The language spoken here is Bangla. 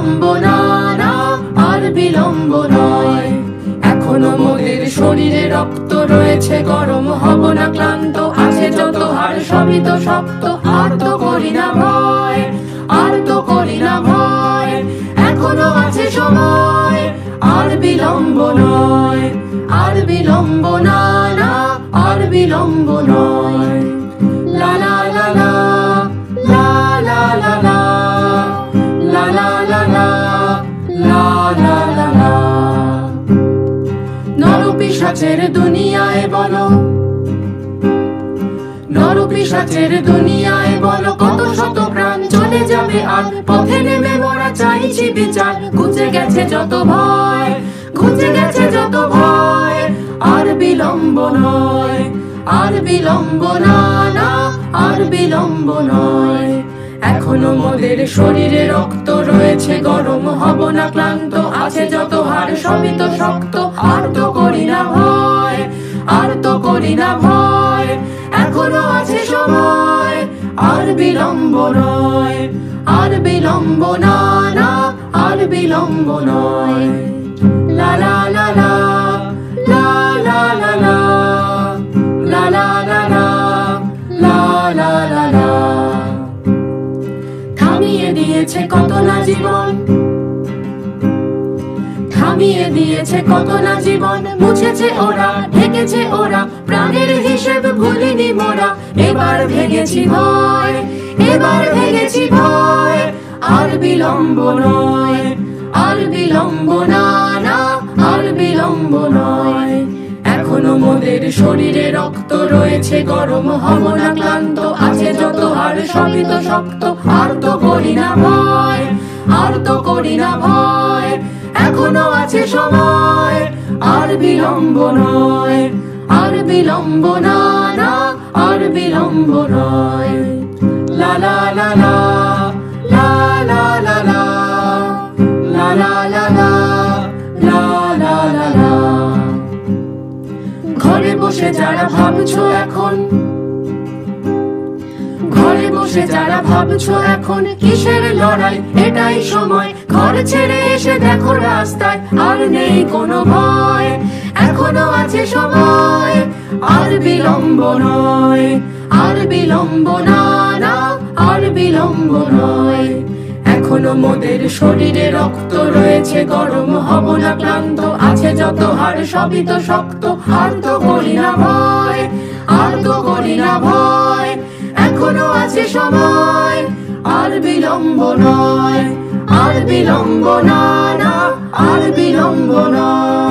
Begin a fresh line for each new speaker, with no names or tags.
বিলম্ব না, না আর বিলম্ব নয়। এখনো মোদের শরীরে রক্ত রয়েছে গরম, হব না ক্লান্ত, আছে যত হাড় সবই তো শক্ত। আর তো করি না ভয়, আর তো করি না ভয়, এখনো আছে সময়, আর বিলম্ব নয়, আর বিলম্ব না, না আর বিলম্ব নয়। লা লা লা লা, লা লা লা লা, লা লা লা লা, লা লা লা লা। নরপিশাচের দুনিয়ায় বলো, নরপিশাচের দুনিয়ায় বলো, কত শত প্রাণ চলে যাবে আর পথে নেমে মোরা চাইছি বিচার। ঘুচে গেছে যত ভয়, ঘুচে গেছে যত ভয়, আর বিলম্ব নয়, আর বিলম্ব না, না আর বিলম্ব নয়। এখনো মোদের শরীরে রক্ত রয়েছে গরম, হব না ক্লান্ত, আছে যত হাড় সবই তো শক্ত। আর তো করি না ভয়, আর তো করি না ভয়, এখনো আছে সময়, আর বিলম্ব নয়, আর বিলম্ব না, না আর বিলম্ব নয়। লা লা লা লা, লা লা লা লা, লা লা লা লা, লা লা লা লা। থামিয়ে দিয়েছে কত না জীবন, থামিয়ে দিয়েছে কত না জীবন, মুছেছে ওরা, ঢেকেছে ওরা, প্রাণের হিসেব ভুলিনি মোরা। এবার ভেঙেছি ভয়, এবার ভেঙেছি ভয়, আর বিলম্ব নয়, আর বিলম্ব না, না আর বিলম্ব নয়। এখনো মোদের শরীরে রক্ত রয়েছে গরম, হব না ক্লান্ত, আছে যত হাড় সবই তো শক্ত। আর তো করি না ভয়, আর তো করি না ভয়, এখনো আছে সময়, আর বিলম্ব নয়, আর বিলম্ব না, না আর বিলম্ব নয়। লা লা লা লা, লা লা লা লা, লা লা লা লা, লা লা লা লা। ঘরে বসে যারা ভাবছো এখন, ঘরে বসে যারা ভাবছো এখন, কিসের লড়াই এটাই সময়। ঘর ছেড়ে এসে দেখো রাস্তায়, আর নেই কোনো ভয়, এখনো আছে সময়, আর বিলম্ব নয়, আর বিলম্ব না, না আর বিলম্ব নয়। এখনো মোদের শরীরে রক্ত রয়েছে গরম, হব না ক্লান্ত, আছে যত হাড় সবই তো শক্ত। আর তো করি না ভয়, আর তো করি না ভয়, এখনো আছে সময়, আর বিলম্ব নয়, আর বিলম্ব না, না আর বিলম্ব নয়।